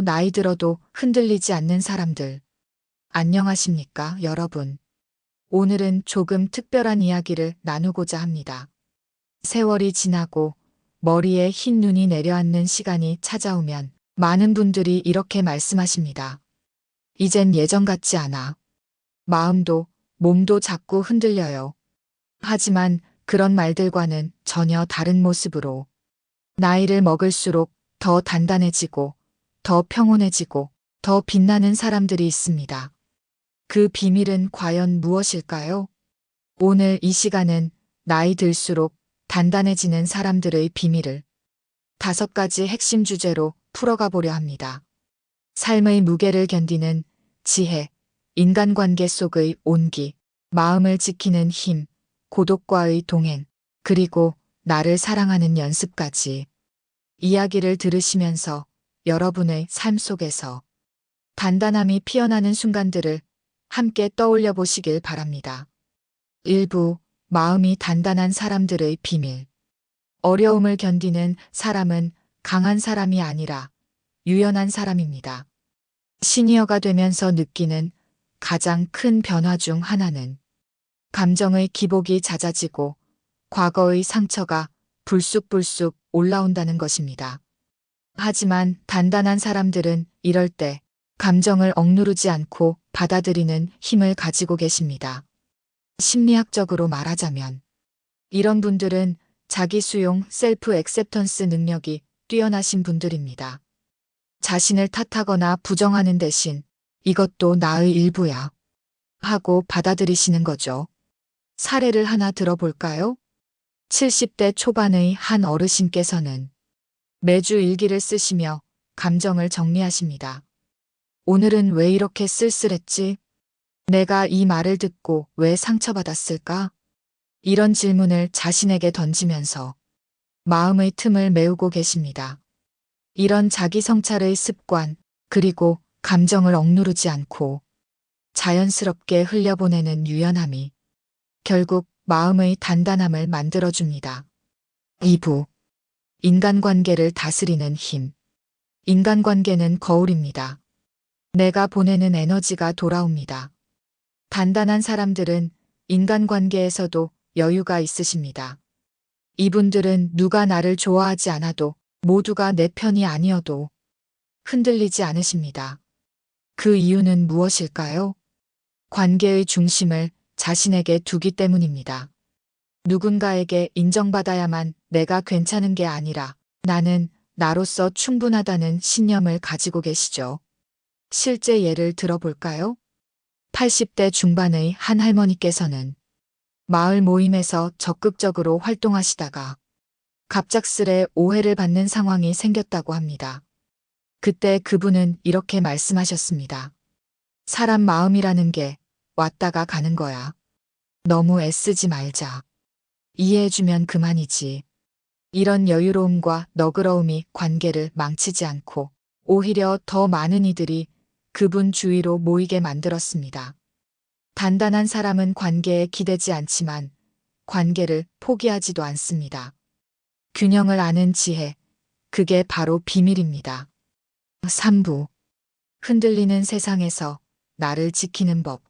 나이 들어도 흔들리지 않는 사람들. 안녕하십니까, 여러분. 오늘은 조금 특별한 이야기를 나누고자 합니다. 세월이 지나고 머리에 흰 눈이 내려앉는 시간이 찾아오면 많은 분들이 이렇게 말씀하십니다. 이젠 예전 같지 않아. 마음도 몸도 자꾸 흔들려요. 하지만 그런 말들과는 전혀 다른 모습으로 나이를 먹을수록 더 단단해지고 더 평온해지고 더 빛나는 사람들이 있습니다. 그 비밀은 과연 무엇일까요? 오늘 이 시간은 나이 들수록 단단해지는 사람들의 비밀을 5가지 핵심 주제로 풀어가 보려 합니다. 삶의 무게를 견디는 지혜, 인간관계 속의 온기, 마음을 지키는 힘, 고독과의 동행, 그리고 나를 사랑하는 연습까지. 이야기를 들으시면서 여러분의 삶 속에서 단단함이 피어나는 순간들을 함께 떠올려 보시길 바랍니다. 일부 마음이 단단한 사람들의 비밀. 어려움을 견디는 사람은 강한 사람이 아니라 유연한 사람입니다. 시니어가 되면서 느끼는 가장 큰 변화 중 하나는 감정의 기복이 잦아지고 과거의 상처가 불쑥불쑥 올라온다는 것입니다. 하지만 단단한 사람들은 이럴 때 감정을 억누르지 않고 받아들이는 힘을 가지고 계십니다. 심리학적으로 말하자면 이런 분들은 자기 수용 셀프 액셉턴스 능력이 뛰어나신 분들입니다. 자신을 탓하거나 부정하는 대신 이것도 나의 일부야 하고 받아들이시는 거죠. 사례를 하나 들어볼까요? 70대 초반의 한 어르신께서는 매주 일기를 쓰시며 감정을 정리하십니다. 오늘은 왜 이렇게 쓸쓸했지? 내가 이 말을 듣고 왜 상처받았을까? 이런 질문을 자신에게 던지면서 마음의 틈을 메우고 계십니다. 이런 자기 성찰의 습관, 그리고 감정을 억누르지 않고 자연스럽게 흘려보내는 유연함이 결국 마음의 단단함을 만들어줍니다. 2부. 인간관계를 다스리는 힘. 인간관계는 거울입니다. 내가 보내는 에너지가 돌아옵니다. 단단한 사람들은 인간관계에서도 여유가 있으십니다. 이분들은 누가 나를 좋아하지 않아도 모두가 내 편이 아니어도 흔들리지 않으십니다. 그 이유는 무엇일까요? 관계의 중심을 자신에게 두기 때문입니다. 누군가에게 인정받아야만 내가 괜찮은 게 아니라 나는 나로서 충분하다는 신념을 가지고 계시죠. 실제 예를 들어볼까요? 80대 중반의 한 할머니께서는 마을 모임에서 적극적으로 활동하시다가 갑작스레 오해를 받는 상황이 생겼다고 합니다. 그때 그분은 이렇게 말씀하셨습니다. 사람 마음이라는 게 왔다가 가는 거야. 너무 애쓰지 말자. 이해해주면 그만이지. 이런 여유로움과 너그러움이 관계를 망치지 않고 오히려 더 많은 이들이 그분 주위로 모이게 만들었습니다. 단단한 사람은 관계에 기대지 않지만 관계를 포기하지도 않습니다. 균형을 아는 지혜, 그게 바로 비밀입니다. 3부. 흔들리는 세상에서 나를 지키는 법.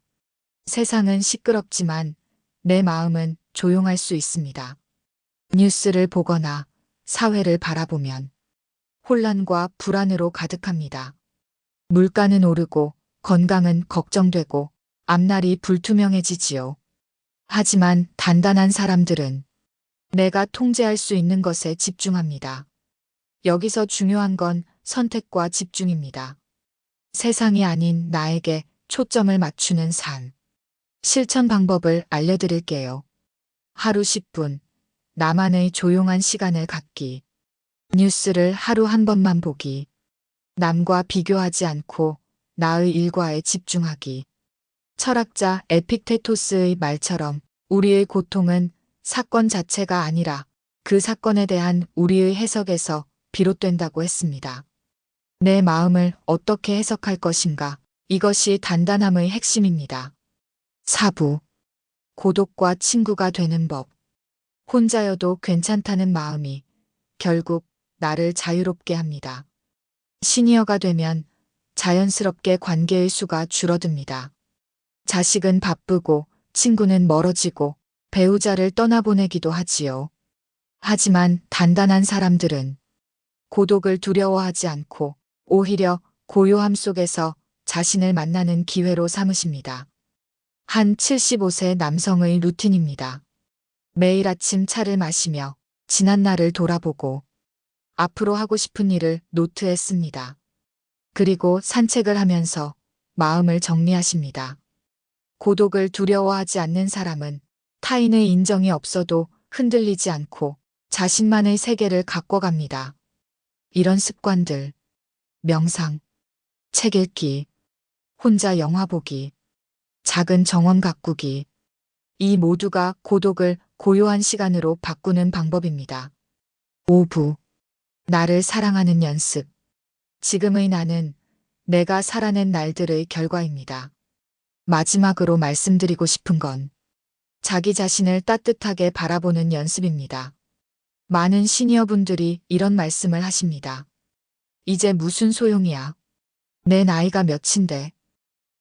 세상은 시끄럽지만 내 마음은 조용할 수 있습니다. 뉴스를 보거나 사회를 바라보면 혼란과 불안으로 가득합니다. 물가는 오르고 건강은 걱정되고 앞날이 불투명해지지요. 하지만 단단한 사람들은 내가 통제할 수 있는 것에 집중합니다. 여기서 중요한 건 선택과 집중입니다. 세상이 아닌 나에게 초점을 맞추는 삶. 실천 방법을 알려드릴게요. 하루 10분, 나만의 조용한 시간을 갖기. 뉴스를 하루 한 번만 보기. 남과 비교하지 않고 나의 일과에 집중하기. 철학자 에픽테토스의 말처럼 우리의 고통은 사건 자체가 아니라 그 사건에 대한 우리의 해석에서 비롯된다고 했습니다. 내 마음을 어떻게 해석할 것인가? 이것이 단단함의 핵심입니다. 4부. 고독과 친구가 되는 법. 혼자여도 괜찮다는 마음이 결국 나를 자유롭게 합니다. 시니어가 되면 자연스럽게 관계의 수가 줄어듭니다. 자식은 바쁘고 친구는 멀어지고 배우자를 떠나보내기도 하지요. 하지만 단단한 사람들은 고독을 두려워하지 않고 오히려 고요함 속에서 자신을 만나는 기회로 삼으십니다. 한 75세 남성의 루틴입니다. 매일 아침 차를 마시며 지난 날을 돌아보고 앞으로 하고 싶은 일을 노트에 씁니다. 그리고 산책을 하면서 마음을 정리하십니다. 고독을 두려워하지 않는 사람은 타인의 인정이 없어도 흔들리지 않고 자신만의 세계를 가꿔갑니다. 이런 습관들, 명상, 책 읽기, 혼자 영화 보기, 작은 정원 가꾸기, 이 모두가 고독을 고요한 시간으로 바꾸는 방법입니다. 5부. 나를 사랑하는 연습. 지금의 나는 내가 살아낸 날들의 결과입니다. 마지막으로 말씀드리고 싶은 건 자기 자신을 따뜻하게 바라보는 연습입니다. 많은 시니어분들이 이런 말씀을 하십니다. 이제 무슨 소용이야. 내 나이가 몇인데.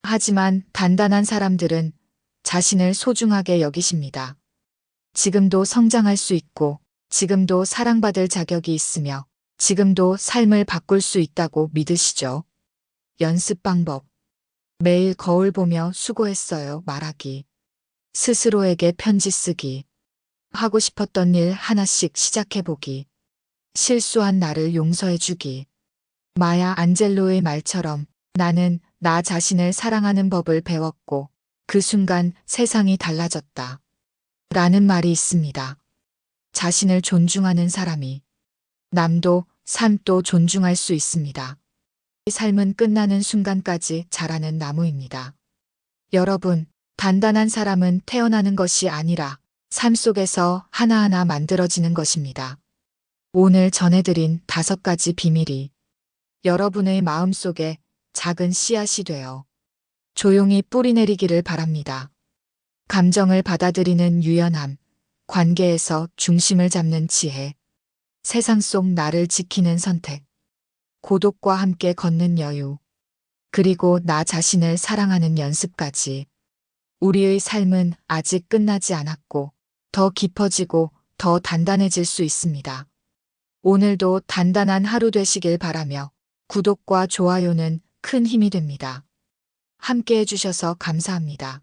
하지만 단단한 사람들은 자신을 소중하게 여기십니다. 지금도 성장할 수 있고, 지금도 사랑받을 자격이 있으며, 지금도 삶을 바꿀 수 있다고 믿으시죠. 연습 방법. 매일 거울 보며 수고했어요 말하기. 스스로에게 편지 쓰기. 하고 싶었던 일 하나씩 시작해보기. 실수한 나를 용서해주기. 마야 안젤로의 말처럼 나는 나 자신을 사랑하는 법을 배웠고 그 순간 세상이 달라졌다. 라는 말이 있습니다. 자신을 존중하는 사람이 남도 삶도 존중할 수 있습니다. 삶은 끝나는 순간까지 자라는 나무입니다. 여러분, 단단한 사람은 태어나는 것이 아니라 삶 속에서 하나하나 만들어지는 것입니다. 오늘 전해드린 5가지 비밀이 여러분의 마음속에 작은 씨앗이 되어 조용히 뿌리내리기를 바랍니다. 감정을 받아들이는 유연함, 관계에서 중심을 잡는 지혜, 세상 속 나를 지키는 선택, 고독과 함께 걷는 여유, 그리고 나 자신을 사랑하는 연습까지. 우리의 삶은 아직 끝나지 않았고 더 깊어지고 더 단단해질 수 있습니다. 오늘도 단단한 하루 되시길 바라며 구독과 좋아요는 큰 힘이 됩니다. 함께 해주셔서 감사합니다.